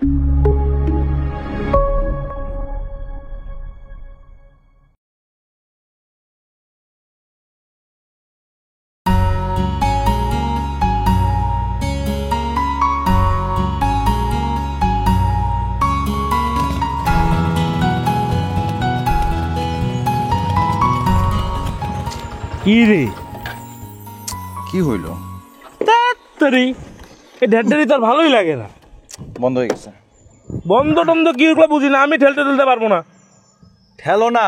কি রে কি হইল? তাড়াতাড়ি এই ঢেরঢেরি তোর ভালোই লাগে না। বন্ধ হয়ে গেছে। বন্ধ টন্ধ কি ওগুলো বুঝি না, আমি ঠেলতে পারবো না। ঠেলো না,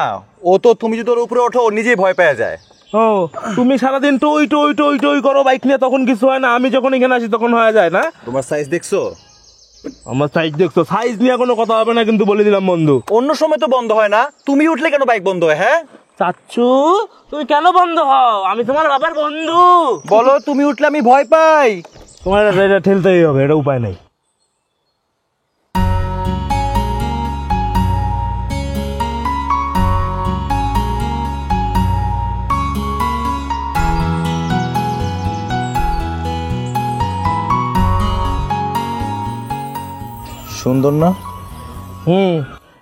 ও তো তুমি যদি ওর উপরে ওঠো ও নিজেই ভয় পেয়ে যায়। ও তুমি সারাদিন টই টই টই টই করো বাইক নিয়ে, তখন কিছু হয় না, আমি যখন এখানে আসি তখন হয়ে যায় না। তোমার সাইজ দেখছো? আমার সাইজ দেখছো? সাইজ নিয়ে কোনো কথা হবে না কিন্তু, বলে দিলাম বন্ধু। অন্য সময় তো বন্ধ হয় না, তুমি উঠলে কেন বাইক বন্ধ হয়? হ্যাঁ চাচ্ছু তুমি কেন বন্ধ হও? আমি তোমার বাবার বন্ধু। বলো, তুমি উঠলে আমি ভয় পাই। তোমার এটা ঠেলতেই হবে, এটা উপায় নেই। সুন্দর না?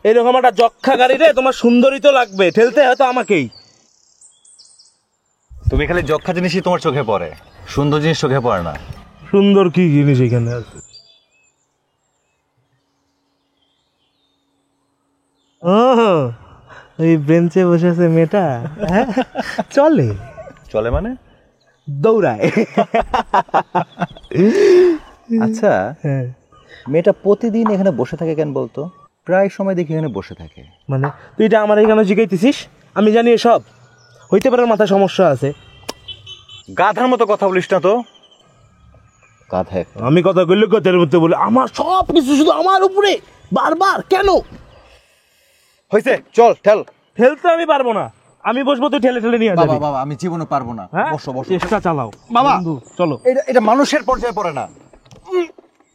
এরকম একটা যক্ষা গাড়ি রে তোমার সুন্দরী তো লাগবে, ঠেলতে হয়তো আমাকেই। তুমি খালি যক্ষা জিনিসই তোমার চোখে পড়ে, সুন্দর জিনিস চোখে পড়ে না। সুন্দর কি জিনিস এখানে আছে? ও ওই বেঞ্চে বসে আছে মেয়েটা, চলে চলে মানে? দৌড়ায়। আচ্ছা, হ্যাঁ মেয়েটা প্রতিদিন এখানে বসে থাকে কেন বলতো? প্রায় সময় দেখি এখানে বসে থাকে। মানে তুই এটা আমার এখানে শিখাইতেছিস? আমি জানি এসব হইতে পারে, মাথায় সমস্যা আছে। গাধার মতো কথা বলিস না তো। গাধা আমি কথা কইলে কথার মধ্যে বলে আমার সব কিছু শুধু আমার উপরে বারবার কেন? হয়েছে, চল ঠেল। ঠেলতে আমি পারবো না, আমি বসবো, তুই ঠেলে ঠেলে নিয়ে যাবি। বাবা বাবা, আমি জীবনে পারবো না। বসো বসো, চেষ্টা চালাও বাবা। বন্ধু, চলো। এটা মানুষের পর্যায়ে পড়ে না।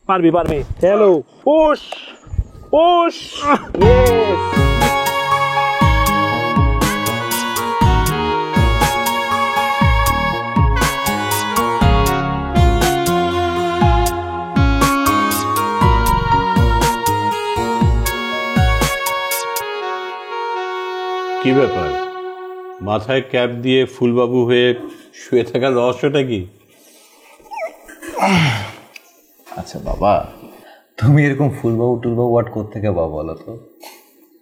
পারবি পারবি, হ্যালো পুশ পুশ, ইয়েস। কি ব্যাপার, মাথায় ক্যাপ দিয়ে ফুলবাবু হয়ে শুয়ে থাকার রহস্যটা কি? আচ্ছা বাবা, তুমি এরকম ফুলবাবু টুলবাবু ওয়াট কোত্থেকে বাবা বলো তো?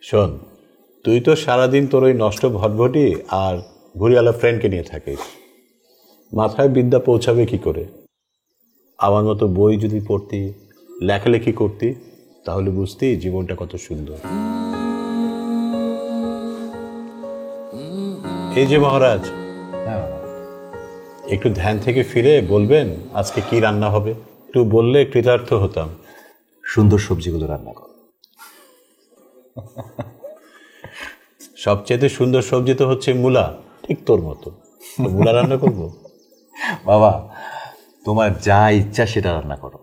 শোন, তুই তো সারাদিন তোর ওই নষ্ট ভটভটি আর ঘুরিওয়ালা ফ্রেন্ডকে নিয়ে থাকিস, মাথায় বিদ্যা পৌঁছাবে কি করে? আমার মতো বই যদি পড়তি, লেখালেখি করতি, তাহলে বুঝতি জীবনটা কত সুন্দর। এই যে মহারাজ, একটু ধ্যান থেকে ফিরে বলবেন আজকে কি রান্না হবে? একটু বললে কৃতার্থ হতাম। সুন্দর সবজিগুলো রান্না করো। সবচেয়ে সুন্দর সবজি তো হচ্ছে মূলা, ঠিক তোর মতো। মূলা রান্না করব? বাবা, তোমার যা ইচ্ছা সেটা রান্না করো।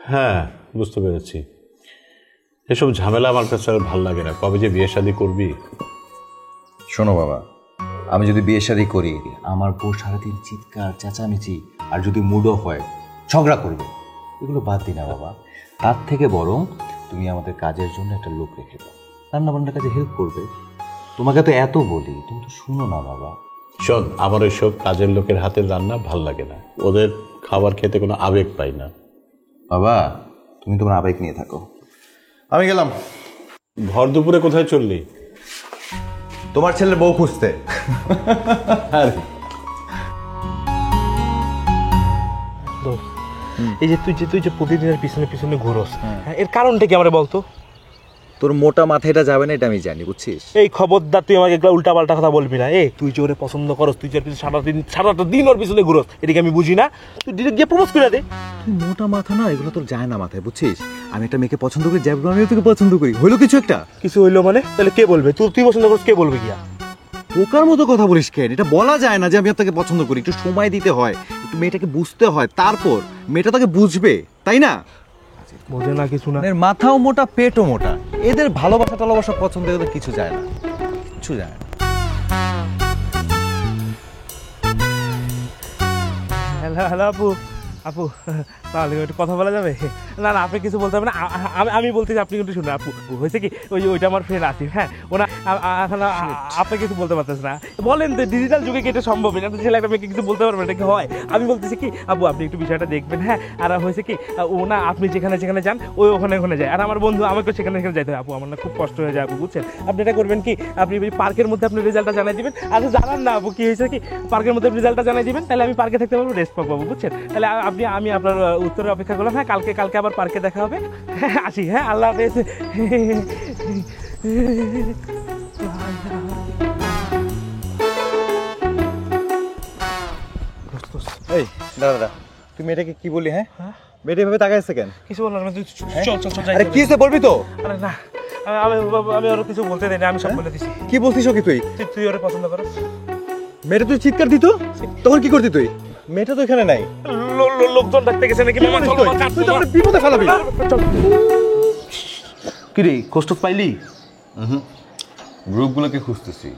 হ্যাঁ, বুঝতে পেরেছি। এসব ঝামেলা আমার কাছে আর ভাল লাগে না। কবে যে বিয়ে শাদী করবি? শোনো বাবা, আমি যদি বিয়ে শাদী করি, আমার বউ সারাদিন চিৎকার চেঁচামেচি, আর যদি মুডও হয় ঝগড়া করবে, এগুলো বাদ দিই না বাবা। তার থেকে বরং তুমি আমাদের কাজের জন্য একটা লোক রেখে দাও, রান্না বান্নার কাজে হেল্প করবে। তোমাকে তো এত বলি, তুমি তো শুনো না বাবা। শোন, আমার ওইসব কাজের লোকের হাতের রান্না ভাল লাগে না, ওদের খাবার খেতে কোনো আবেগ পাই না। বাবা, তুমি তোমার আবেগ নিয়ে থাকো, আমি গেলাম। ভর দুপুরে কোথায় চললি? তোমার ছেলের বউ খুঁজতে। এই যে তুই যে প্রতিদিনের পিছনে পিছনে ঘুরোস, এর কারণটা কি আমরা বলতো? তোর মোটা মাথাটা যাবে না, এটা আমি জানি, বুঝছিস? এই খবরদার তুই আমাকে এগুলো উল্টা পাল্টা কথা বলবি না। তুই যে ওরে পছন্দ করস, তুই যে সারাটা দিন ওর পিছনে ঘুরোস, এদিকে আমি বুঝি না। তুই ডিরেক্ট গিয়ে প্রপোজ করে দে। তুই মোটা মাথা না, এগুলো তোর যায় না মাথায়, বুঝছিস? আমি একটা মেয়েকে পছন্দ করি, যাবো, আমিও তোকে পছন্দ করি, হইলো কিছু একটা? কিছু হইলো মানে? তাহলে কে বলবে? তুই পছন্দ করস, কে বলবে গিয়া? পোকার মতো কথা বলিস কেন? এটা বলা যায় না যে আমি আপনাকে পছন্দ করি। একটু সময় দিতে হয়, একটু মেয়েটাকে বুঝতে হয়, তারপর মেয়েটা তাকে বুঝবে, তাই না? বোঝে না কিছু না। এর মাথাও মোটা, পেটও মোটা, এদের ভালোবাসা টালোবাসা পছন্দ এদের কিছু যায় না, কিছু যায় না। হ্যালো হ্যালো আপু, আপু তাহলে একটু কথা বলা যাবে? না না, আপনি কিছু বলতে হবে না, আমি বলতেছি, আপনি কিন্তু শুনুন। আপু হয়েছে কি, ওইটা আমার ফ্রেন্ড আসিফ, হ্যাঁ, ওনা এখন আপনি কিছু বলতে পারতেছে না। বলেন তো, ডিজিটাল যুগে কি এটা সম্ভব? এটা তো ছেলে একটা মেয়েকে কিছু বলতে পারবেন, এটা কি হয়? আমি বলতেছি কি আপু, আপনি একটু বিষয়টা দেখবেন, হ্যাঁ। আর হয়েছে কি, ও না, আপনি যেখানে যেখানে যান ওখানে যায়, আর আমার বন্ধু আমাকে সেখানে যেতে হয়। আপু আমার না খুব কষ্ট হয়ে যায় আপু, বুঝছেন? আপনি এটা করবেন কি, আপনি পার্কের মধ্যে আপনি রেজাল্টটা জানাই দিবেন। আর জানান না আপু কি হয়েছে কি, পার্কের মধ্যে রেজাল্টটা জানাই দিবেন, তাহলে আমি পার্কে থাকতে পারবো, রেস্ট পাবো, বুঝছেন? তাহলে আমি আপনার উত্তরের অপেক্ষা করলাম। হ্যাঁ, কালকে আবার পার্কে দেখা হবে। হ্যাঁ, আসি। হ্যাঁ, আল্লাহ হাফেজ। এই দাদা, তুমি এটাকে কি বললি? হ্যাঁ, মেয়েটা এভাবে তাকায় আছে কেন? কিছু বললাম না, চল আরে কি হয়েছে বলবি তো? আরে না, আমি ওর কিছু বলতে দেয়নি, আমি সব বলে দিছি। কি বলছিস কি তুই? তুই ওরে পছন্দ করস? মেয়েটা তুই চিৎকার দিত, তখন কি করতি তুই? মেয়েটা তো এখানে নাই। লোকজন ডাকতে গেছে নাকি? মামা চল, তুই তো আমাকে বিপদে ফেলাবি। কি রে, কষ্ট পাইলি? গ্রুপগুলোকে খুঁজতেছি,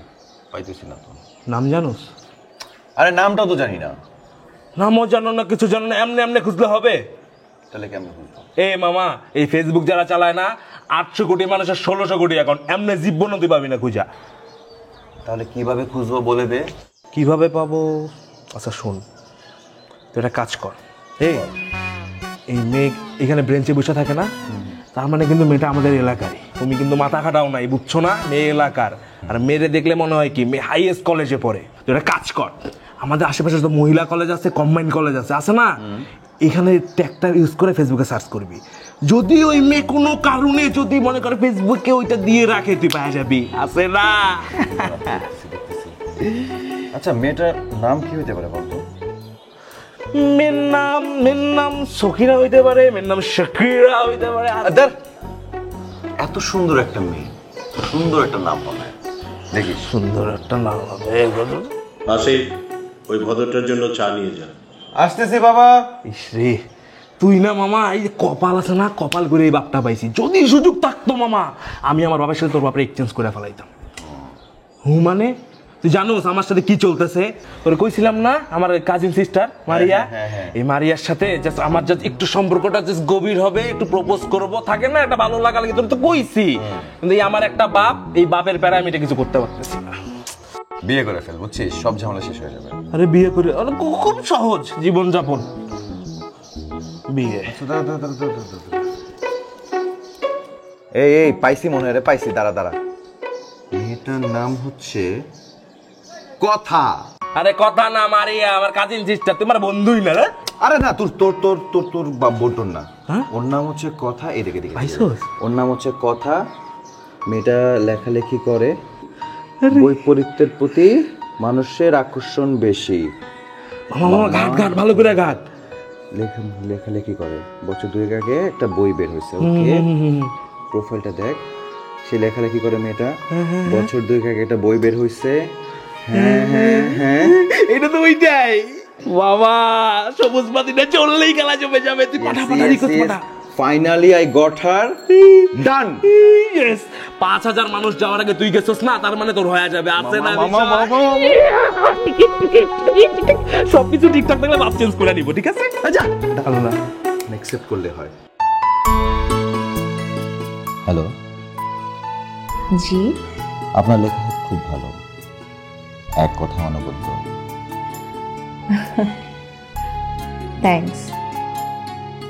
পাইতেছি না তো। নাম জানোস? আরে নামটাও তো জানি না। নামও জানো না, কিছু জানো না, এমনি খুঁজলে হবে? তাহলে কেমন খুঁজবো? মামা, এই ফেসবুক যারা চালায় না, 800 কোটি মানুষের 1600 কোটি অ্যাকাউন্ট, এমনি জীবন তুই পাবি না খুঁজা। তাহলে কিভাবে খুঁজবো বলে দে। কিভাবে পাবো? আচ্ছা শোন, তুই একটা কাজ কর। এই মেয়ে এখানে ব্রেঞ্চে বসে থাকে না, তার মানে কিন্তু মেয়েটা আমাদের এলাকার। তুমি কিন্তু মাথা খাটাও নাই, বুঝছো না? মেয়ে এলাকার, আর মেয়েরে দেখলে মনে হয় কি মেয়ে হাইয়েস্ট কলেজে পড়ে। তুই একটা কাজ কর, আমাদের আশেপাশে তো মহিলা কলেজ আছে, কম্বাইন্ড কলেজ আছে না? এখানে ট্যাগটা ইউজ করে ফেসবুকে সার্চ করবি। যদি ওই মেয়ে কোনো কারণে যদি মনে করে ফেসবুকে ওইটা দিয়ে রাখে, তুই পাওয়া যাবি, আছে না? আচ্ছা, মেয়েটার নাম কি হতে পারে বলতো? মেয়ের নাম সখিরা হইতে পারে, মেয়ের নাম শাকিরা হইতে পারে। এত সুন্দর একটা মেয়ে, সুন্দর একটা নাম হবে, দেখিস। সুন্দর একটা নাম হবে। আসিফ, ওই ভদ্রটার জন্য চা নিয়ে যা। আসতেছি বাবা। ইসরে, তুই না মামা, এই যে কপাল আছে না, কপাল করে এই বাপটা পাইছি। যদি সুযোগ থাকতো মামা, আমি আমার বাবার সাথে তোর বাপরে এক্সচেঞ্জ করে ফেলাইতাম। মানে তুই জানোস আমার সাথে কি চলতেছে? তোর কইছিলাম না, আমার কাজিন সিস্টার মারিয়া, এই মারিয়ার সাথে জাস্ট আমার জাস্ট একটু সম্পর্কটা জাস্ট গভীর হবে, একটু প্রপোজ করব, থাকে না একটা ভালো লাগা লাগে, তোর তো কইছি। কিন্তু এই আমার একটা বাপ, এই বাপের প্যারায় আমি এটা কিছু করতে পারতেছি না। বিয়ে করে ফেল, বুঝছিস? সব ঝামেলা শেষ হয়ে যাবে। আরে বিয়ে করে খুব সহজ জীবনযাপন। বিয়ে এই পাইছি মনে হয় রে, পাইছি। দাঁড়া, মেয়েটার নাম হচ্ছে কথা। আরে কথা না, মারিয়া আমার কাজিন সিস্টার, তোমার বন্ধুই না রে? আরে না, তোর বোন না। হ্যাঁ? ওর নাম হচ্ছে কথা। এদিকে পাইছোস? ওর নাম হচ্ছে কথা। মেয়েটা লেখালেখি করে, বৈপরীত্যের প্রতি মানুষের আকর্ষণ বেশি। মামা ঘাট ভালো করে ঘাট। লেখালেখি করে। বছর 2 আগে একটা বই বের হয়েছে, ওকে প্রোফাইলটা দেখ। সে লেখালেখি করে মেয়েটা, বছর 2 আগে একটা বই বের হয়েছে। হ্যাঁ, এটা তো ওইটাই বাবা, সবুজ বাতিটা চললেই খেলা জমে যাবে। তুই পাঠা রিকোয়েস্ট পাঠা। Finally I got her, done. Yes, 5000 মানুষ যাওয়ার আগে তুই গেছস না, তার মানে তোর হয়ে যাবে। আছে না সবকিছু ঠিকঠাক থাকলে ভাব চেঞ্জ করে নিব, ঠিক আছে? আচ্ছা আল্লাহ অ্যাকসেপ্ট করলে হয়। হ্যালো, জি, আপনার লেখা খুব ভালো, এক কথা অনবদ্য। থ্যাঙ্কস।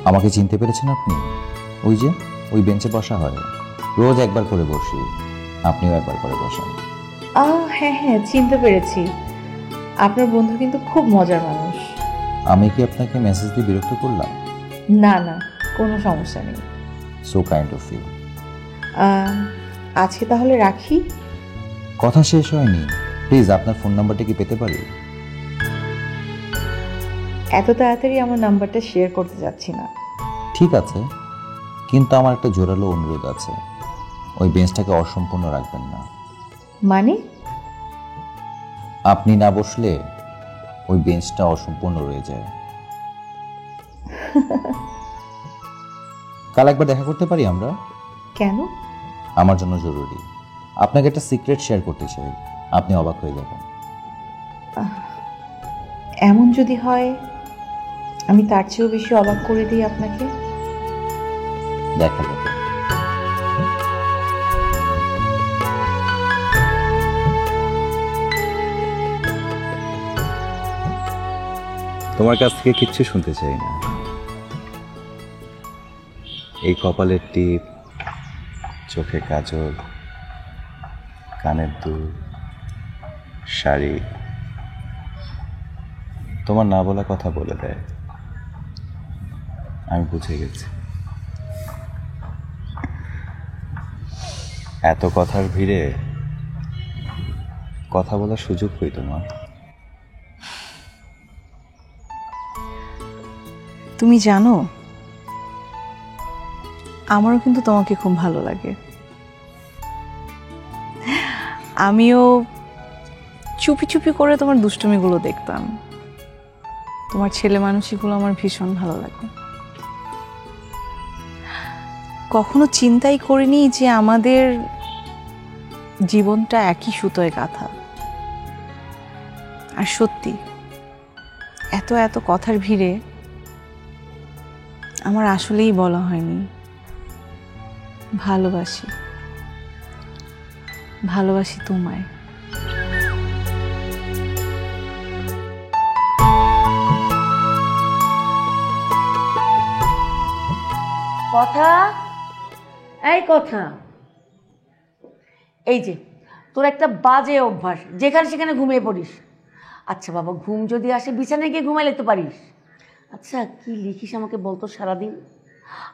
আমাকে চিনতে পেরেছেন আপনি? ওই বেঞ্চে বসা হয়, রোজ একবার করে বসি, আপনিও একবার করে বসেন। হ্যাঁ, চিনতে পেরেছি। আপনার বন্ধু কিন্তু খুব মজার মানুষ। আমি কি আপনাকে মেসেজ দিয়ে বিরক্ত করলাম? না, কোনো সমস্যা নেই। So kind of you. আজকে তাহলে রাখি। কথা শেষ হয়নি, প্লিজ আপনার ফোন নাম্বারটা কি পেতে পারি? এত তাড়াতাড়ি আমার নাম্বারটা শেয়ার করতে যাচ্ছি না। ঠিক আছে, কিন্তু আমার একটা জোরালো অনুরোধ আছে, ওই বেঞ্চটাকে অসম্পূর্ণ রাখবেন না। মানে? আপনি না বসলে ওই বেঞ্চটা অসম্পূর্ণ রয়ে যায়। কাল একবার দেখা করতে পারি আমরা? কেন? আমার জন্য জরুরি, আপনাকে একটা সিক্রেট শেয়ার করতে চাই, আপনি অবাক হয়ে যাবেন। এমন যদি হয় আমি তার চেয়েও বেশি অবাক করে দিই আপনাকে। দেখা যাবে। তোমার কাছ থেকে কিচ্ছু শুনতে চাই না। এই কপালের টিপ, চোখে কাজল, কানের দুল, শাড়ি তোমার না বলা কথা বলে দেয়। আমি বুঝে গেছি। এত কথার ভিড়ে কথা বলার সুযোগ কই তোমার? তুমি জানো, আমারও কিন্তু তোমাকে খুব ভালো লাগে। আমিও চুপি চুপি করে তোমার দুষ্টুমিগুলো দেখতাম। তোমার ছেলে মানুষগুলো আমার ভীষণ ভালো লাগে। কখনো চিন্তাই করিনি যে আমাদের জীবনটা একই সুতোয় গাঁথা। আর সত্যি এত এত কথার ভিড়ে আমার আসলেই বলা হয়নি ভালোবাসি, ভালোবাসি তোমায়। কথা, এই কথা, এই যে তোর একটা বাজে অভ্যাস, যেখানে সেখানে ঘুমিয়ে পড়িস। আচ্ছা বাবা, ঘুম যদি আসে বিছানায় গিয়ে ঘুমাইলে তো পারিস। আচ্ছা কি লিখিস আমাকে বলতো সারাদিন?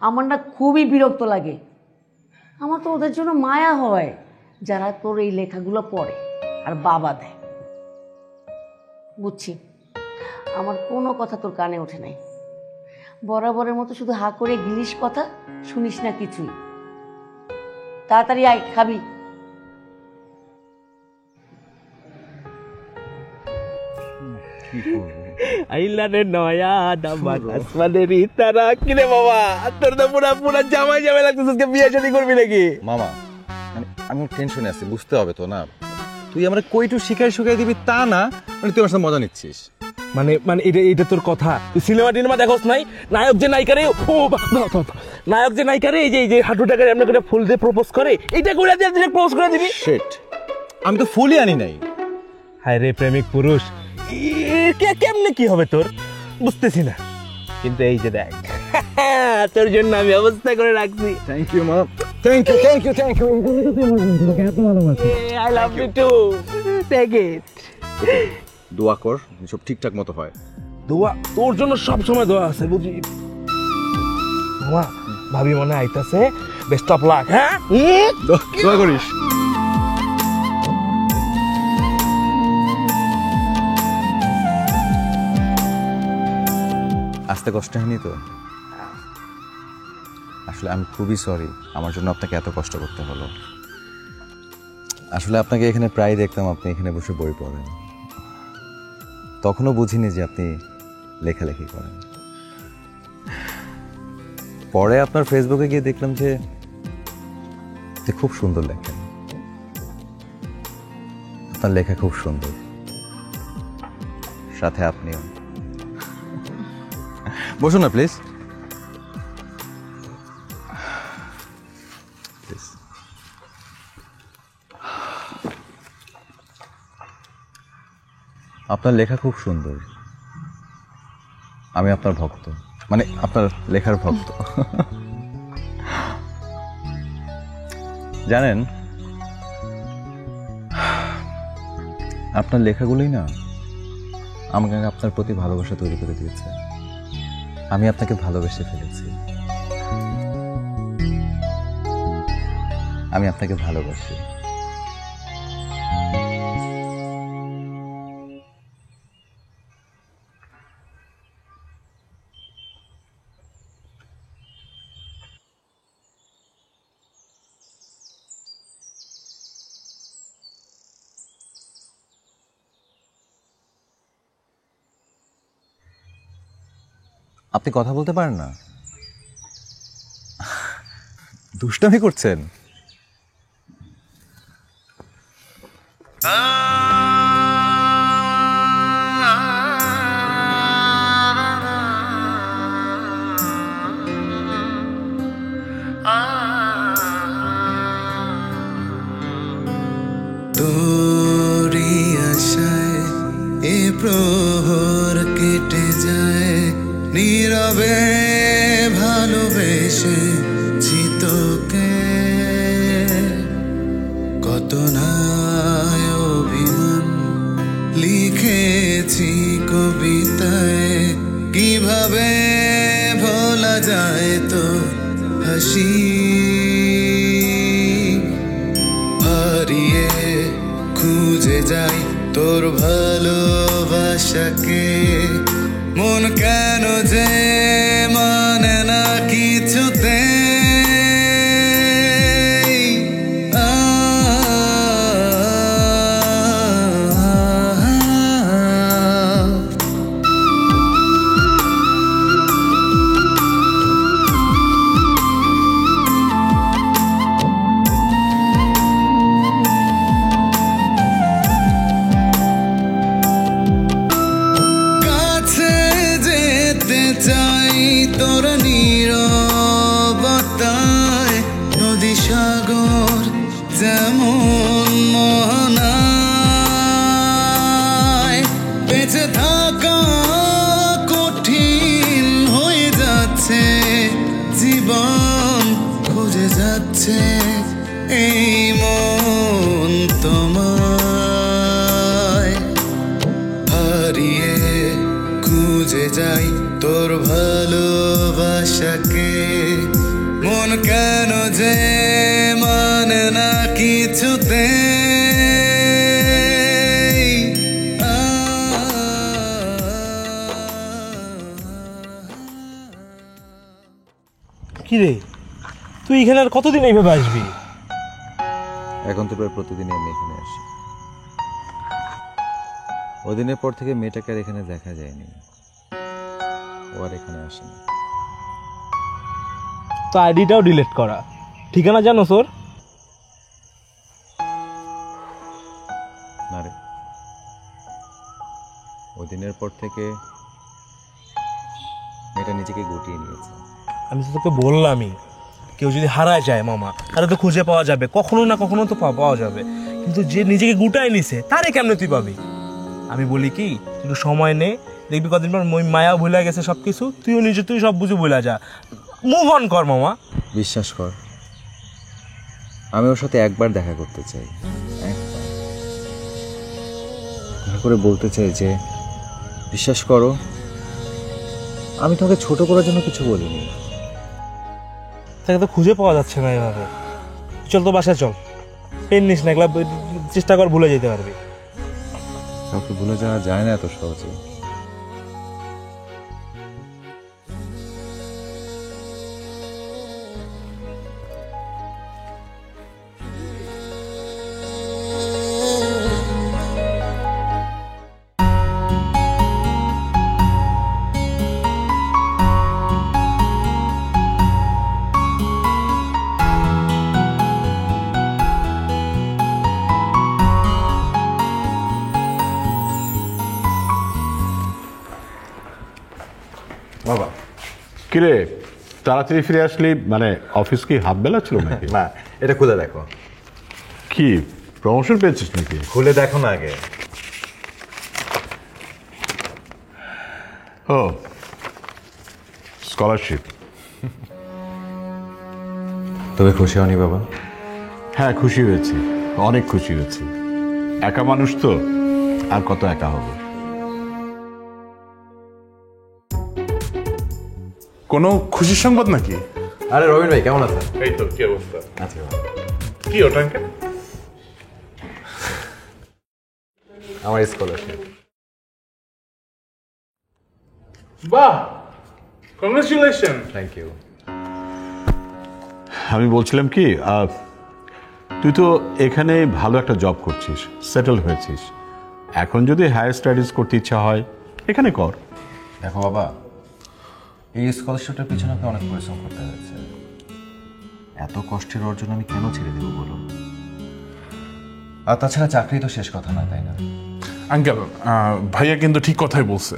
আমার না খুবই বিরক্ত লাগে। আমার তো ওদের জন্য মায়া হয় যারা তোর এই লেখাগুলো পড়ে আর বাবা দেয়। বুঝছি, আমার কোনো কথা তোর কানে ওঠে নাই। বরাবরের মতো শুধু হা করে গিলিস, কথা শুনিস না কিছুই। তাড়াতাড়ি আয়, খাবি। আইলানে নয়া দামাত আসমানের ইতারা। কিরে বাবা, তোর তো পুরা পুরা জামাই জামাই লাগতেছে। আজকে বিয়ে শাদী করবি নাকি? মামা, মানে আমি টেনশনে আছি, বুঝতে হবে তো না। তুই আমরা কইটু শিখাই দিবি তা না, মানে তুই আমার সাথে মজা নিচ্ছিস। মানে মানে এটা তোর কথা? তুই সিনেমা টিনেমা দেখোস নাই? নায়ক যে নায়িকারে, ও নায়ক যে নায়িকারে এই যে হাঁটুটাকে এমনি করে ফুল দিয়ে প্রপোজ করে, এইটা করে দিয়ে তুই প্রপোজ করে দিবি? শিট, আমি তো ফুলই আনি নাই। হায় রে প্রেমিক পুরুষ, কেমনে কি হবে তোর বুঝতেছি না। কিন্তু এই যে দেখ, তোর জন্য আমি ব্যবস্থা করে রাখছি। থ্যাংক ইউ মা, thank you thank you thank you. I love you too, take it. দোয়া কর সব ঠিকঠাক মতো হয়। দোয়া তোর জন্য সব সময় দোয়া আছে, বুঝি? ভাবি মনে আইতাছে, বেস্ট অফ লাক। হ্যাঁ, দোয়া করিস। আসতে কষ্ট হয়নি তো? আসলে আমি খুবই সরি, আমার জন্য আপনাকে এত কষ্ট করতে হলো। আসলে আপনাকে এখানে প্রায় দেখতাম, আপনি এখানে বসে বই পড়েন। তখনও বুঝিনি যে আপনি লেখালেখি করেন। পরে আপনার ফেসবুকে গিয়ে দেখলাম যে খুব সুন্দর লেখেন। আপনার লেখা খুব সুন্দর, সাথে আপনিও। বসুন না প্লিজ। আপনার লেখা খুব সুন্দর। আমি আপনার ভক্ত, মানে আপনার লেখার ভক্ত। জানেন, আপনার লেখাগুলোই না আমাকে আপনার প্রতি ভালোবাসা তৈরি করে দিয়েছে। আমি আপনাকে ভালোবেসে ফেলেছি। আমি আপনাকে ভালোবাসি। আপনি কথা বলতে পারেন না? দুষ্টামি করছেন? কিভাবে ভালোবেসেছি তোকে, কত নায় অভিমান লিখেছি কবিতায়, কিভাবে ভোলা যায় তো হাসি, হারিয়ে খুঁজে যাই তোর ভালোবাসাকে, মন কেন যে মানে না কিছুতে। চাই তোর নীরবতায়, নদী সাগর যেমন মোহনায়, বেঁচে থাকা কঠিন হয়ে যাচ্ছে, জীবন খুঁজে যাচ্ছে এই মন তোমায়, হারিয়ে খুঁজে যাই তোর ভালোবাসাকে, মন কেন যে মানে না কিছুতে। কি রে, তুই এখানে আর কতদিন এইভাবে আসবি? এখন তো প্রায় প্রতিদিনই আমি এখানে আসি। ওই দিনের পর থেকে মেয়েটাকে আর এখানে দেখা যায়নি, ও আর এখানে আসেনি। তো আইডিটাও ডিলিট করা, ঠিকানা জানো তোর? না রে, ওই দিনের পর থেকে মেয়েটা নিজেকে গুটিয়ে নিয়েছে। আমি তো তোকে বললামই, কেউ যদি হারায় যায় মামা তাহলে তো খুঁজে পাওয়া যাবে, কখনো না কখনো তো পাওয়া যাবে, কিন্তু যে নিজেকে গুটায় নিছে তারে কেমনে তুই পাবি? আমি বলি কি, একটু সময় নে, দেখবি কদিন পর মায়া ভুলে গেছে সব কিছু, তুই সব বুঝে ভুলে যা, মুভ অন কর মামা। বিশ্বাস কর, আমি ওর সাথে একবার দেখা করতে চাই, একবার করে বলতে চাই যে বিশ্বাস করো আমি তোমাকে ছোট করার জন্য কিছু বলিনি। তাকে তো খুঁজে পাওয়া যাচ্ছে না এভাবে। চল তো বাসায় চল, পেন নিস না, এগুলা চেষ্টা কর ভুলে যেতে পারবি। কাউকে ভুলে যাওয়া যায় না এত সহজে। বাবা কিরে, তাড়াতাড়ি ফিরে আসলি, মানে অফিস কি হাফ বেলা ছিল নাকি? না, এটা খুলে দেখো। কি প্রমোশন পেয়েছিস নাকি? খুলে দেখো না আগে। ও স্কলারশিপ। তবে খুশি হওনি বাবা? হ্যাঁ খুশি হয়েছি, অনেক খুশি হয়েছি। একা মানুষ তো, আর কত একা হব। কোনো খুশির সংবাদ নাকি? আরে রবিন ভাই কেমন আছেন? এই তো, কি অবস্থা? আচ্ছা, কি ওটা আঙ্কেল? আমার স্কলারশিপ। বাহ, কংগ্রেচুলেশন। Thank you. আমি বলছিলাম কি, তুই তো এখানে ভালো একটা জব করছিস, সেটেল হয়েছিস, এখন যদি হায়ার স্টাডিজ করতে ইচ্ছা হয় এখানে কর। দেখো বাবা, এই স্কলারশিপটার পিছনে আমাকে অনেক পরিশ্রম করতে হয়েছে, এত কষ্টের অর্জন আমি কেন ছেড়ে দেবো বলো? আর তাছাড়া চাকরি তো শেষ কথা না, তাই না? আঙ্কেল, ভাইয়া কিন্তু ঠিক কথাই বলছে।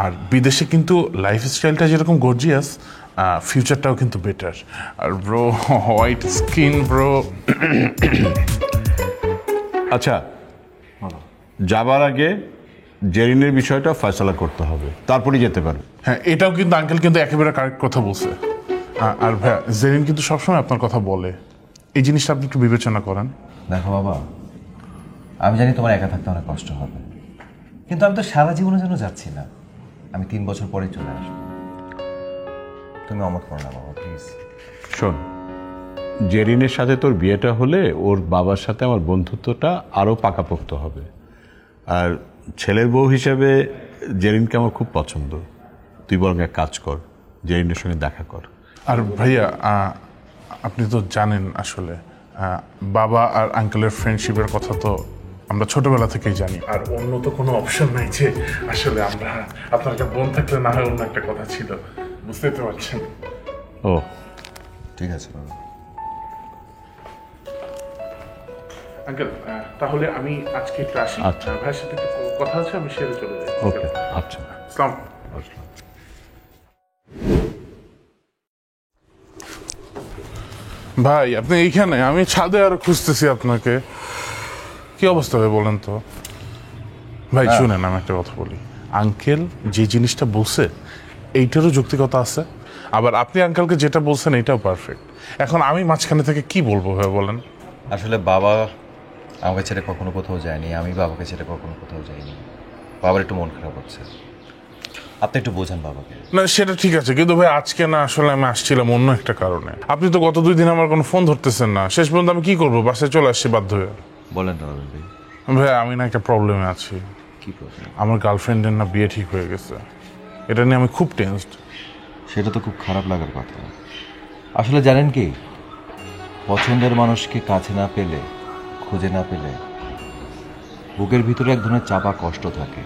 আর বিদেশে কিন্তু লাইফস্টাইলটা যেরকম গর্জিয়াস, ফিউচারটাও কিন্তু বেটার। আর ব্রো, হোয়াইট স্কিন ব্রো। আচ্ছা, যাবার আগে জেরিনের বিষয়টা ফয়সালা করতে হবে, তারপরেই যেতে পারবে। হ্যাঁ, এটাও কিন্তু আঙ্কেল কিন্তু একেবারে কারেক্ট কথা বলছে। আর ভাইয়া, জেরিন কিন্তু সবসময় আপনার কথা বলে, এই জিনিসটা আপনি একটু বিবেচনা করেন। দেখো বাবা, আমি জানি তোমার একা থাকতে অনেক কষ্ট হবে, কিন্তু আমি তো সারা জীবনের জন্য যাচ্ছি না। আমি 3 বছর পরে চলে আসবো। তুমি অমত করো না বাবা, প্লিজ। শোন, জেরিনের সাথে তোর বিয়েটা হলে ওর বাবার সাথে আমার বন্ধুত্বটা আরও পাকাপোক্ত হবে। আর ছেলের বউ হিসেবে জেরিনকে আমার খুব পছন্দ। তুই বরং এক কাজ কর, জেরিনের সঙ্গে দেখা কর। আর ভাইয়া, আপনি তো জানেন আসলে বাবা আর আঙ্কেলের ফ্রেন্ডশিপের কথা তো আমরা ছোটবেলা থেকেই জানি। আর অন্য তো কোনো অপশন নাই যে আসলে আমরা, আপনার একটা বোন থাকলে না হয় অন্য একটা কথা ছিল, বুঝতেই তো পারছেন। ও ঠিক আছে বাবা। আঙ্কেল, তাহলে আমি আজকে একটু আসি। আচ্ছা। ভাইয়ের সাথে একটু কথা আছে, আমি সেরে চলে যাই। ওকে, আচ্ছা। আসসালাম। ভাই, আপনি এইখানে? আমি ছাদে আরো খুঁজতেছি আপনাকে। কি অবস্থা ভাই বলেন তো? ভাই শুনেন, আমি একটা কথা বলি। আঙ্কেল যে জিনিসটা বলছে এইটারও যৌক্তিকতা আছে, আবার আপনি আঙ্কেলকে যেটা বলছেন এটাও পারফেক্ট। এখন আমি মাঝখানে থেকে কি বলবো ভাই বলেন? আসলে বাবা আমাকে ছেড়ে কখনো কোথাও যায়নি, আমি বাবাকে ছেড়ে কখনো কোথাও যাইনি। বাবার একটু মন খারাপ হচ্ছে, আপনি একটু বোঝান বাবাকে। না সেটা ঠিক আছে, কিন্তু ভাই আজকে না, আসলে আমি আসছিলাম অন্য একটা কারণে। আপনি তো গত 2 দিন আমার কোনো ফোন ধরতেছেন না, শেষ পর্যন্ত আমি কি করবো, বাসায় চলে আসছি বাধ্য হয়ে। বলেন না রবিন ভাই। ভাই আমি না একটা প্রবলেমে আছি। কি প্রবলেম? আমার গার্লফ্রেন্ডের না বিয়ে ঠিক হয়ে গেছে, এটা নিয়ে আমি খুব টেনসড। সেটা তো খুব খারাপ লাগার কথা। আসলে জানেন কি, পছন্দের মানুষকে কাছে না পেলে, খুঁজে না পেলে বুকের ভিতরে এক ধরনের চাপা কষ্ট থাকে,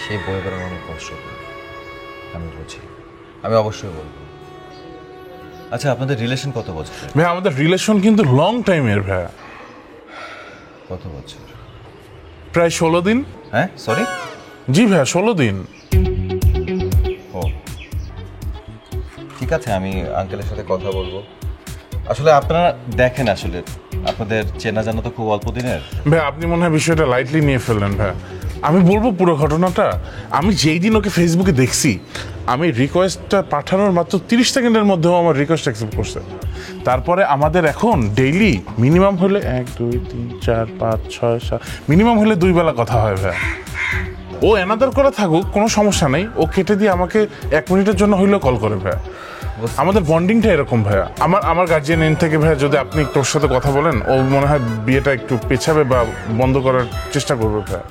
সেই বয়ে বেড়ানো অনেক কষ্ট করে। আমি বুঝি, আমি অবশ্যই বলবো। আচ্ছা, আপনাদের রিলেশন কত বছর? ভাই আমাদের রিলেশন কিন্তু লং টাইমের ভাই। কত বছর? প্রায় 16 দিন। হ্যাঁ, সরি? জি ভাই, 16 দিন। ও ঠিক আছে, আমি আঙ্কেলের সাথে কথা বলবো। আসলে আপনারা দেখেন, আসলে আপনাদের চেনা জানা তো খুব অল্প দিনের। ভাই আপনি মনে হয় বিষয়টা লাইটলি নিয়ে ফেললেন ভাই। আমি বলবো পুরো ঘটনাটা। আমি যেই দিন ওকে ফেসবুকে দেখছি, আমি রিকোয়েস্টটা পাঠানোর মাত্র 30 সেকেন্ডের মধ্যেও আমার রিকোয়েস্ট অ্যাকসেপ্ট করছে। তারপরে আমাদের এখন ডেইলি মিনিমাম হলে 1 2 3 4 5 6 7 মিনিমাম হলে 2 বেলা কথা হয় ভাই। ও এনাদার করে থাকুক, কোনো সমস্যা নেই, ও কেটে দিয়ে আমাকে 1 মিনিটের জন্য হইলেও কল করে ভাই। আমাদের বন্ডিংটা এরকম ভাইয়া। আমার গার্জিয়ান এন্ড থেকে ভাইয়া যদি আপনি একটু ওর সাথে কথা বলেন, ও মনে হয় বিয়েটা একটু পেছাবে বা বন্ধ করার চেষ্টা করবে ভাইয়া।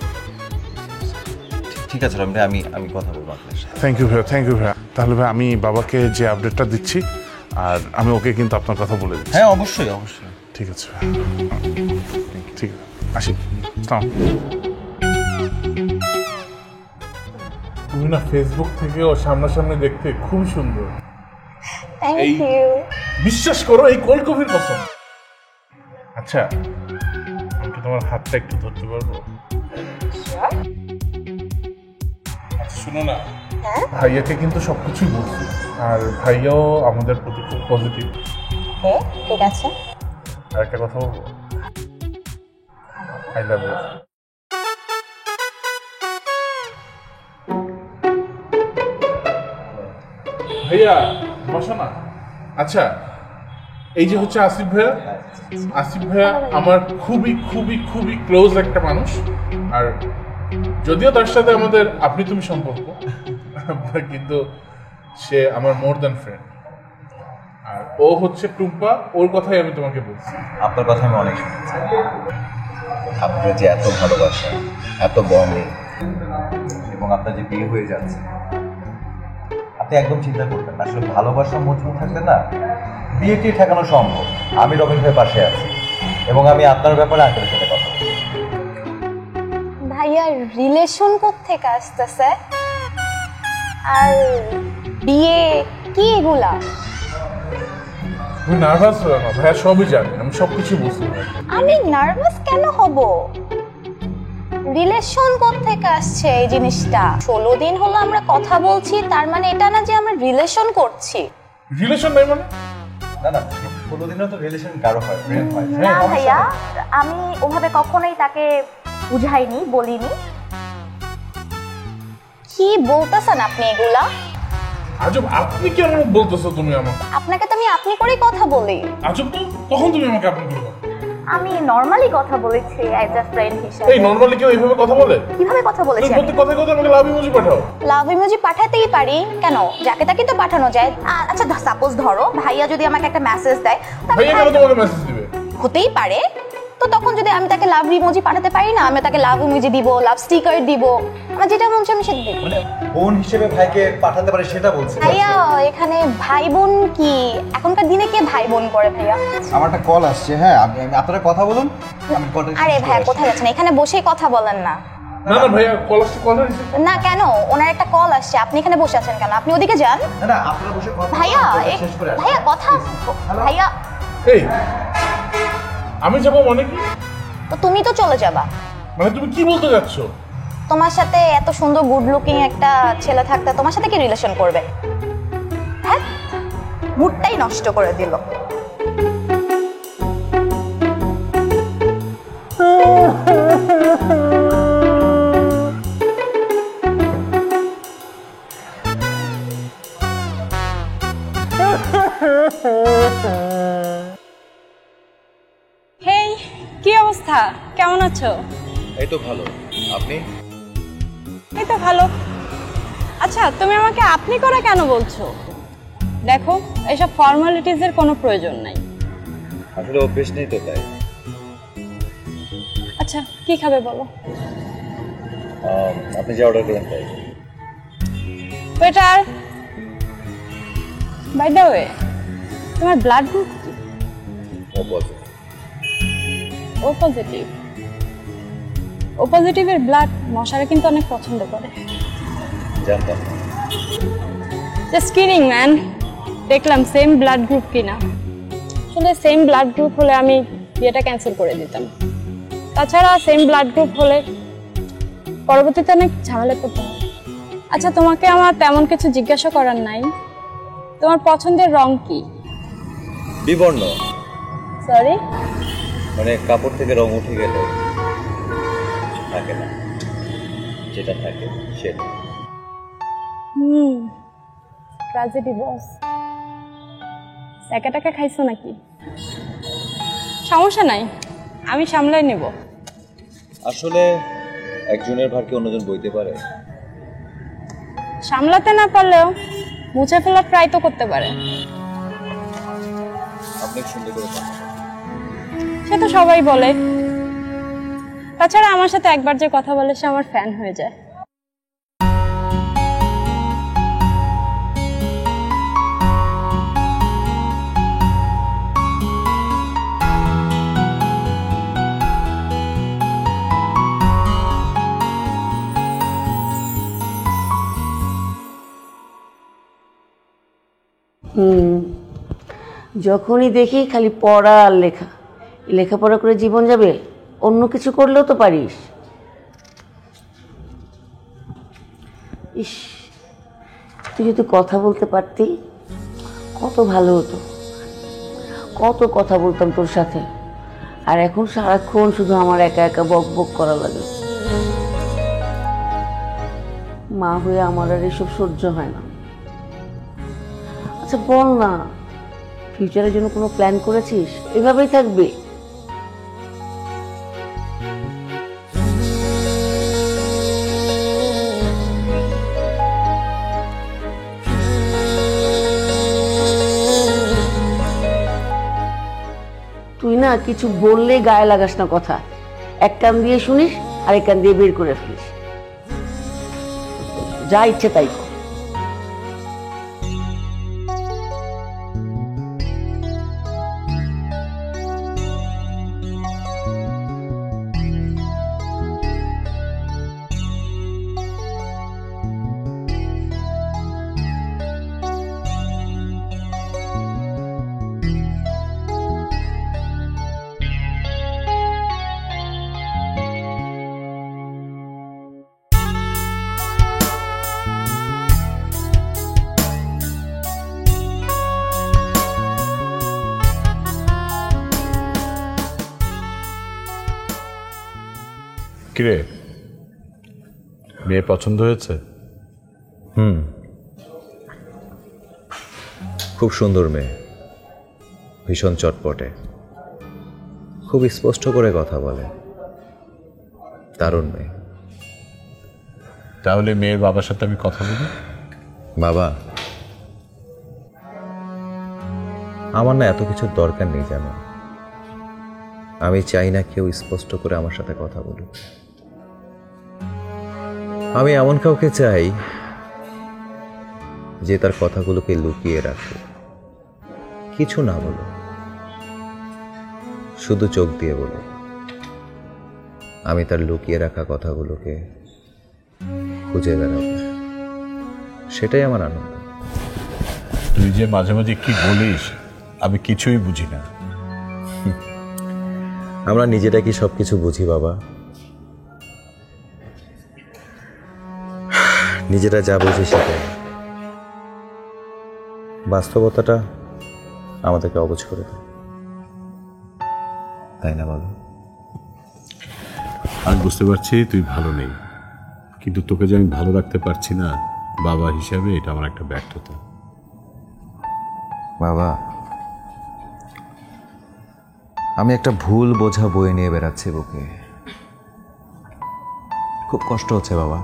ঠিক আছে রবিন ভাই, আমি কথা বলবো আপনার সাথে। থ্যাংক ইউ ভাইয়া, থ্যাংক ইউ ভাইয়া। তাহলে ভাই আমি বাবাকে যে আপডেটটা দিচ্ছি, আর আমি ওকে কিন্তু আপনার কথা বলে দিচ্ছি। হ্যাঁ অবশ্যই অবশ্যই। ঠিক আছে ভাইয়া, ঠিক আছে, আসি। আসসালাম। তুমি না ফেসবুক থেকে ও সামনাসামনি দেখতে খুব সুন্দর। Thank you. বিশ্বাস করো, এই কোল্ড কফির কসম। আচ্ছা, আমি কি তোমার হাতটা একটু ধরতে পারবো? আচ্ছা শুনো না, ভাইয়াকে কিন্তু সবকিছুই বলছি, আর ভাইয়াও আমাদের প্রতি খুব পজিটিভ। হ্যাঁ ঠিক আছে। আর একটা কথা বলবো, আই লাভ ইউ। ভাইয়া বসো না। আচ্ছা, এই যে হচ্ছে আসিফ ভাইয়া। আসিফ ভাইয়া আমার খুবই খুবই খুবই ক্লোজ একটা মানুষ, আর যদিও তার সাথে আমাদের আপনি তুমি সম্পর্ক, কিন্তু সে আমার মোর দ্যান ফ্রেন্ড। আর ও হচ্ছে টুম্পা, ওর কথাই আমি তোমাকে বলছি। আপনার কথা আমি অনেক শুনেছি, আপনার যে এত ভালোবাসা, এত বন্ডিং, এবং আপনার যে বিয়ে হয়ে যাচ্ছে, আপনি একদম চিন্তা করবেন না। আসলে ভালোবাসা মজবুত থাকলে না, বিয়েটি ঠেকানো সম্ভব। আমি রবিন ভাইয়ের পাশে আছি, এবং আমি আপনার ব্যাপারে আঙ্কেলের সাথে কথা বলছি। ভাইয়া রিলেশন থেকে আসতেছে, আর বিয়ে কি এগুলা? তুমি নার্ভাস হয়ে না, ভাইয়া সবই জানি, আমি সবকিছু বুঝতে পারি। আমি নার্ভাস কেন হব? রিলেশন থেকে আসছে এই জিনিসটা? 16 দিন হলো আমরা কথা বলছি, তার মানে এটা না যে আমরা রিলেশন করছি। রিলেশন নাই মানে? না না, 16 দিনও তো রিলেশন গাঢ় হয়, প্রেম হয়। না ভাইয়া, আমি ওভাবে কখনোই তাকে বুঝাইনি, বলিনি। কি বলতেছেন আপনি এগুলা? আজব, আপনি কেন বলতেছো তুমি আমাকে? আপনাকে তো আমি আপনি করেই কথা বলি। আজব তো, কখন তুমি আমাকে আপনি করবে? আমি নরমালি কথা বলেছি অ্যাজ আ ফ্রেন্ড হিসেবে। এই নরমালি কেউ এইভাবে কথা বলে? কিভাবে কথা বলেছি? তুমি প্রত্যেক কথায় কথায় আমাকে লাভ ইমোজি পাঠাও। লাভ ইমোজি পাঠাতেই পারি, কেন? যাকে তাকে তো পাঠানো যায়। আচ্ছা সাপোজ ধরো ভাইয়া যদি আমাকে একটা মেসেজ দেয়, ভাইয়া কেন তোমাকে মেসেজ দিবে? হতেই পারে। তো তখন যদি আমি তাকে লাভ ইমোজি পাঠাতে পারি না, আমি তাকে লাভ ইমোজি দিব, লাভ স্টিকার দিব, আমার যেটা মন চায় আমি সেটা দিব। মানে বোন হিসেবে ভাইকে পাঠাতে পারে সেটা বলছি। ভাইয়া এখানে ভাই বোন কি? এখনকার দিনে কে ভাই বোন করে ভাইয়া? আমার একটা কল আসছে, হ্যাঁ আপনারা কথা বলুন। আমি কলটা আরে ভাইয়া কোথায় যাচ্ছেন? এখানে বসেই কথা বলেন না। না না ভাইয়া, কল আসছে, কল আসছে। না কেন? ওনার একটা কল আসছে, আপনি এখানে বসে আছেন কেন? আপনি ওদিকে যান। না আপনারা বসে কথা ভাইয়া শেষ করে আসুন। ভাইয়া কথা ভাইয়া। এই আমি যাবো মানে কি? তো তুমি তো চলে যাবা। মানে তুমি কি বলতে যাচ্ছ? তোমার সাথে এত সুন্দর গুড লুকিং একটা ছেলে থাকতে তোমার সাথে কি রিলেশন করবে? হ্যাঁ, মুডটাই নষ্ট করে দিল। হেই, কি অবস্থা? কেমন আছো? এই তো ভালো, আপনি? এই তো ভালো। আচ্ছা, তুমি আমাকে আপনি করে কেন বলছো? দেখো, এসব ফর্মালিটিজের কোনো প্রয়োজন নাই। আসলে অভ্যেস নেই তো তাই। আচ্ছা, কি খাবে বলো? আপনি যা অর্ডার করেন তাই। ওয়েটার, বাই দ্য ওয়ে, তোমার ব্লাড গ্রুপ কি? ও পজিটিভ। ও পজিটিভের ব্লাড মশারা কিন্তু অনেক পছন্দ করে। জানতাম। Just kidding man. দেখলাম সেম ব্লাড গ্রুপ কিনা। আসলে সেম ব্লাড গ্রুপ হলে আমি বিয়েটা ক্যান্সেল করে দিতাম। তাছাড়া সেম ব্লাড গ্রুপ হলে পরবর্তীতে অনেক ঝামেলা করতে হয়। আচ্ছা, তোমাকে আমার তেমন কিছু জিজ্ঞাসা করার নাই। তোমার পছন্দের রং কি? বিবর্ণ। সরি, মানে কাপড় থেকে রং উঠে গেলে থাকে না, যেটা থাকে সেটা। ট্র্যাজেডি বস। টাকা খাইছো নাকি? সমস্যা নাই, আমি সামলাই নেব। আসলে একজনের ভার কি অন্যজন বইতে পারে? সামলাতে না পারলেও মুছে ফেলা ট্রাই তো করতে পারে। আপনি সুন্দর করে পান। সে তো সবাই বলে। তাছাড়া আমার সাথে একবার যে কথা বলে সে আমার ফ্যান হয়ে যায়। যখনই দেখি খালি পড়া আর লেখা। লেখাপড়া করে জীবন যাবে? অন্য কিছু করলেও তো পারিস। ইস, তুই যদি কথা বলতে পারতি কত ভালো হতো। কত কথা বলতাম তোর সাথে। আর এখন সারাক্ষণ শুধু আমার একা একা বক বক করা লাগে। মা হয়ে আমার আর এসব সহ্য হয় না। আচ্ছা বল না, ফিউচারের জন্য কোনো প্ল্যান করেছিস? এভাবেই থাকবে? তুই না কিছু বললে গায়ে লাগাস না কথা। এক কান দিয়ে শুনিস আর এক কান দিয়ে বের করে ফেলিস। যা ইচ্ছে তাই কর। কিরে, মেয়ে পছন্দ হয়েছে? খুব সুন্দর মেয়ে, ভীষণ চটপটে, খুব স্পষ্ট করে কথা বলে, দারুণ মেয়ে। তাহলে মেয়ের বাবার সাথে আমি কথা বলি। বাবা, আমার না এত কিছুর দরকার নেই জানো। আমি চাই না কেউ স্পষ্ট করে আমার সাথে কথা বলুক। আমি এমন কাউকে চাই যে তার কথাগুলোকে লুকিয়ে রাখে, কিছু না বলো, শুধু চোখ দিয়ে বলো। আমি তার লুকিয়ে রাখা কথাগুলোকে খুঁজে বেড়াবো, সেটাই আমার আনন্দ। তুই যে মাঝে মাঝে কি বলিস আমি কিছুই বুঝি না। আমরা নিজেরা কি সবকিছু বুঝি বাবা? নিজেরা যা বুঝি সেটাই। বাস্তবতাটা আমাদেরকে অবুঝ করে দেয়, তাই না বাবা? আমি বুঝতে পারছি তুই ভালো নেই, কিন্তু তোকে যে আমি ভালো রাখতে পারছি না বাবা হিসাবে, এটা আমার একটা ব্যর্থতা। বাবা, আমি একটা ভুল বোঝা বয়ে নিয়ে বেড়াচ্ছি বুকে। খুব কষ্ট হচ্ছে বাবা,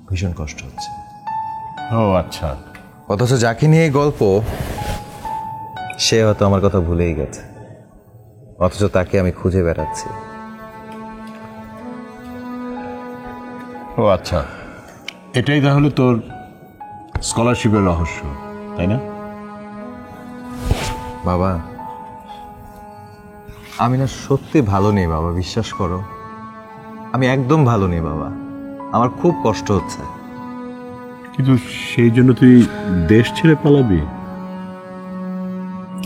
ভীষণ কষ্ট হচ্ছে। ও আচ্ছা। অথচ যাকে নিয়ে এই গল্প, সে হয়তো আমার কথা ভুলেই গেছে, অথচ তাকে আমি খুঁজে বেড়াচ্ছি। ও আচ্ছা, এটাই তাহলে তোর স্কলারশিপের রহস্য, তাই না? বাবা, আমি না সত্যি ভালো নেই বাবা, বিশ্বাস করো। আমি একদম ভালো নেই বাবা, আমার খুব কষ্ট হচ্ছে। কিন্তু সেই জন্য তুই দেশ ছেড়ে পালাবি?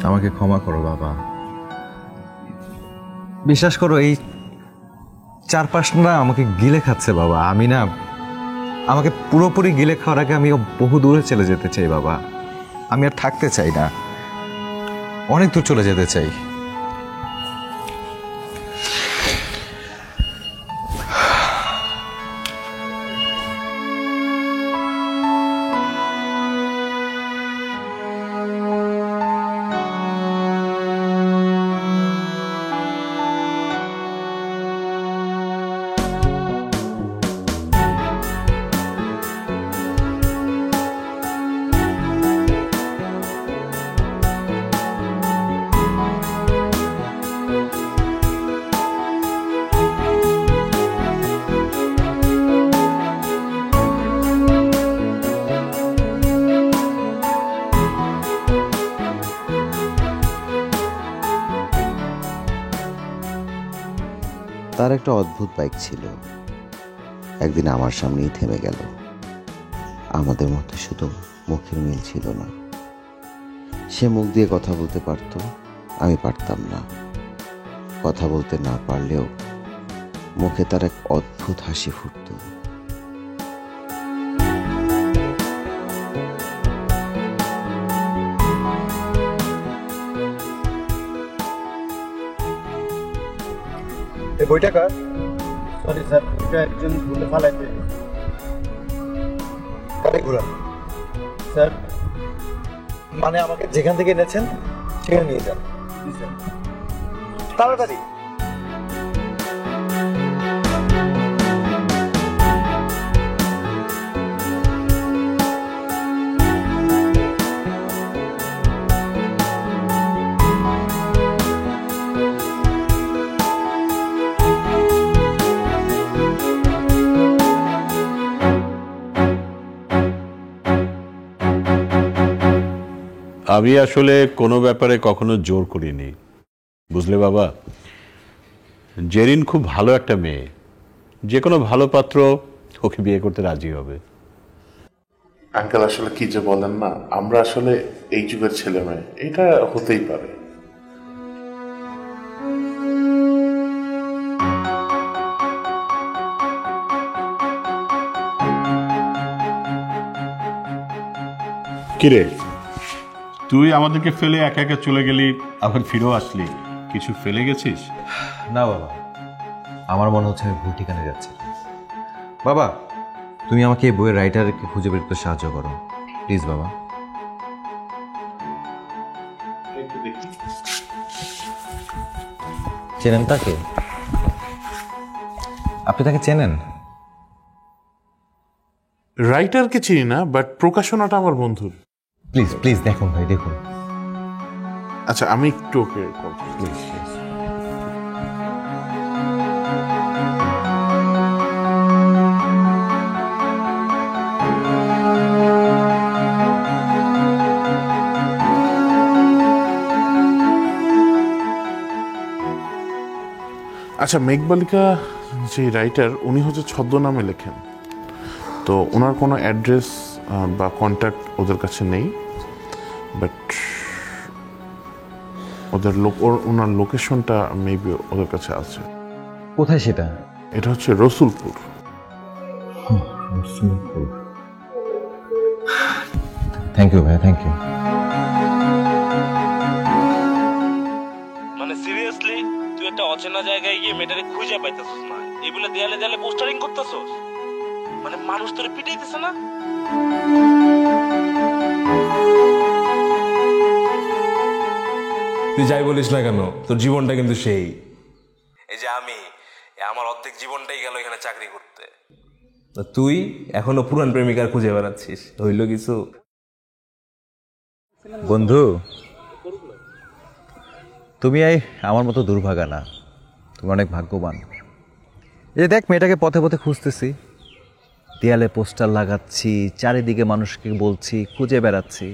আমাকে ক্ষমা করো বাবা, বিশ্বাস করো এই চারপাশ না আমাকে গিলে খাচ্ছে বাবা। আমি না, আমাকে পুরোপুরি গিলে খাওয়ার আগে আমি বহু দূরে চলে যেতে চাই বাবা। আমি আর থাকতে চাই না, অনেক দূর চলে যেতে চাই। তার একটা অদ্ভুত বাইক ছিল, একদিন আমার সামনেই থেমে গেল। আমাদের মধ্যে শুধু মুখের মিল ছিল না, সে মুখ দিয়ে কথা বলতে পারত, আমি পারতাম না। কথা বলতে না পারলেও মুখে তার এক অদ্ভুত হাসি ফুটত। এই বইটা কার? সরি স্যার, এটা একজন ভুলে ফালাইতে। কারে ঘোরা? স্যার, মানে আমাকে যেখান থেকে এনেছেন সেখানে নিয়ে যান তাড়াতাড়ি। আমি আসলে কোনো ব্যাপারে কখনো জোর করিনি, বুঝলে বাবা। জেরিন খুব ভালো একটা মেয়ে, যে কোনো ভালো পাত্র ওকে বিয়ে করতে রাজি হবে। আঙ্কেল আসলে কি যে বলেন না, আমরা আসলে এই যুগের ছেলে মেয়ে, এটা হতেই পারে। কিরে, তুই আমাদেরকে ফেলে একা একা চলে গেলি, আবার ফিরেও আসলি, কিছু ফেলে গেছিস? না বাবা, আমার মনে হচ্ছে আমি ভুল ঠিকানে যাচ্ছি। বাবা, তুমি আমাকে এই বইয়ের রাইটারকে খুঁজে বের করতে সাহায্য করো প্লিজ বাবা। চেনেন তাকে? আপনি তাকে চেনেন? রাইটারকে চিনি না, বাট প্রকাশনাটা আমার বন্ধুর। প্লিজ প্লিজ দেখুন ভাই, দেখুন। আচ্ছা, আমি একটু ওকে কল প্লিজ। আচ্ছা, মেঘবালিকা যে রাইটার, উনি হচ্ছে ছদ্মনামে লেখেন, তো ওনার কোনো অ্যাড্রেস বা কন্ট্যাক্ট ওদের কাছে নেই, বাট ওনার লোকেশনটা মেবি ওদের কাছে আছে। কোথায় সেটা? এটা হচ্ছে রসুলপুর। থ্যাংক ইউ ভাই, থ্যাংক ইউ। মানে সিরিয়াসলি তুই একটা অচেনা জায়গায় গিয়ে মেয়েটারে খুঁজে পাইতেছস না, এগুলো দেয়ালে দেয়ালে পোস্টারিং করতেছস, মানে মানুষ তোরে পিটাইতেছে না? তুই যাই বলিস না কেন, তোর জীবনটা কিন্তু সেই। এই যে আমি, আমার অর্ধেক জীবনটাই গেল এখানে চাকরি করতে, তুই এখনো পুরান প্রেমিকার খুঁজে বেড়াচ্ছিস, হইল কিছু? বন্ধু, তুমি আমার মতো দুর্ভাগা না, তুমি অনেক ভাগ্যবান। এই যে দেখ, মেয়েটাকে পথে পথে খুঁজতেছি, দেয়ালে পোস্টার লাগাচ্ছি, চারিদিকে মানুষকে বলছি, খুঁজে বেড়াচ্ছি।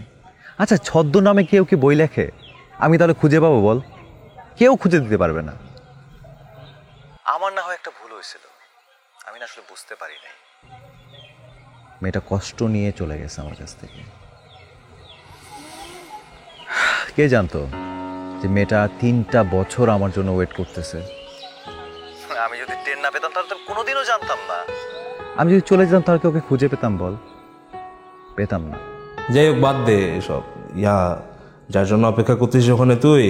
আচ্ছা, ছদ্মনামে কেউ কি বই লেখে? আমি তাহলে খুঁজে পাবো বল? কেউ খুঁজে দিতে পারবে না। আমার না হয় একটা ভুল হয়েছিল, আমি না আসলে বুঝতে পারি নাই। মেয়েটা কষ্ট নিয়ে চলে গেছে আমার কাছ থেকে। কে জানতো যে মেয়েটা 3টা বছর আমার জন্য ওয়েট করতেছে। আমি যদি ট্রেন না পেতাম তাহলে তো কোনোদিনও জানতাম না। আমি যদি চলে যেতাম তাহলে ওকে খুঁজে পেতাম বল? পেতাম না। যাই হোক, বাদ দে এসব। যার জন্য অপেক্ষা করতেছিস ওখানে তুই,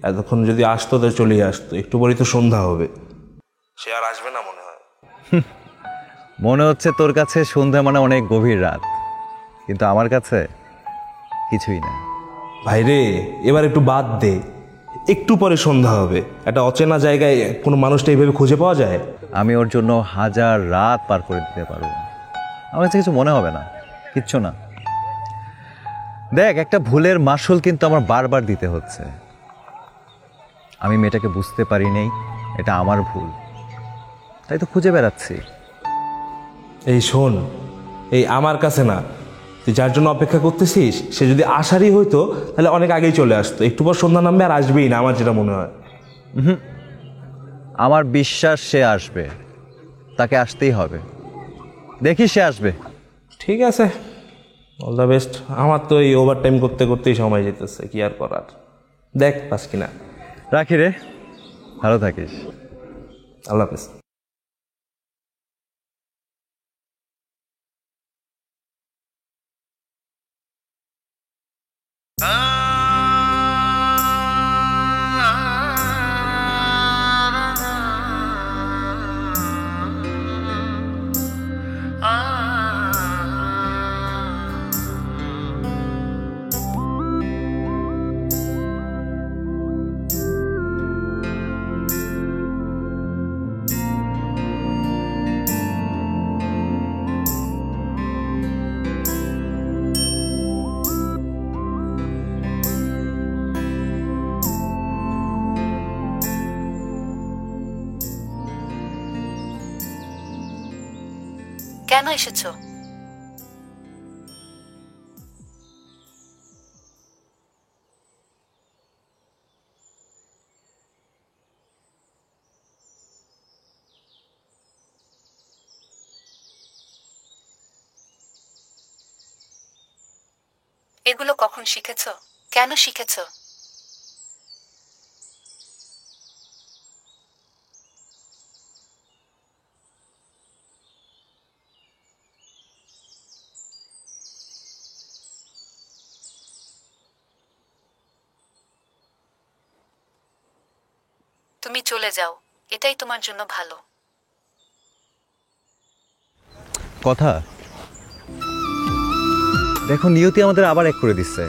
এতক্ষণ যদি আসতো তো চলেই আসতো, একটু পরেই তো সন্ধ্যা হবে। সে আর আসবে না মনে হয়। মনে হচ্ছে তোর কাছে সন্ধ্যা মানে অনেক গভীর রাত, কিন্তু আমার কাছে কিছুই না। ভাইরে, এবার একটু বাদ দে, একটু পরে সন্ধ্যা হবে, একটা অচেনা জায়গায় কোনো মানুষটা এইভাবে খুঁজে পাওয়া যায়? আমি ওর জন্য 1000 রাত পার করে দিতে পারবো, আমার কাছে কিছু মনে হবে না, কিচ্ছু না। দেখ, একটা ভুলের মাসুল কিন্তু আমার বারবার দিতে হচ্ছে। আমি মেয়েটাকে বুঝতে পারি নাই, এটা আমার ভুল, তাই তো খুঁজে বেড়াচ্ছি। এই শোন, এই আমার কাছে না, তুই যার জন্য অপেক্ষা করতেছিস সে যদি আসারই হইতো তাহলে অনেক আগেই চলে আসতো, একটু পর সন্ধ্যা নামবে আর আসবেই না, আমার যেটা মনে হয়। আমার বিশ্বাস সে আসবে, তাকে আসতেই হবে, দেখি সে আসবে। ঠিক আছে, অল দ্য বেস্ট। আমার তো এই ওভার টাইম করতে করতেই সময় যেতেছে, কি আর করার। দেখ পাস কিনা। রাখি রে, ভালো থাকিস। আল্লাহ হাফেজ। কেন এসেছো? এগুলো কখন শিখেছো? কেন শিখেছো? তুমি চলে যাও, এটাই তোমার জন্য ভালো। কথা দেখো, নিয়তি আমাদের আবার এক করে দিচ্ছে।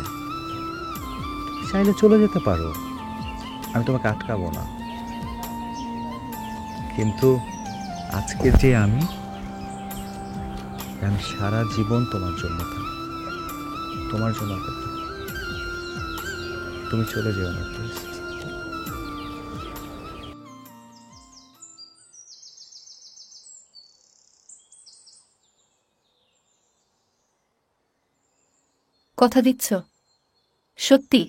চাইলে চলে যেতে পারো, আমি তোমাকে আটকাবো না, কিন্তু আজকের যে আমি সারা জীবন তোমার জন্য থাকবো, তোমার জন্য অপেক্ষা। তুমি চলে যেও না প্লিজ। কথা দিচ্ছ? সত্যি?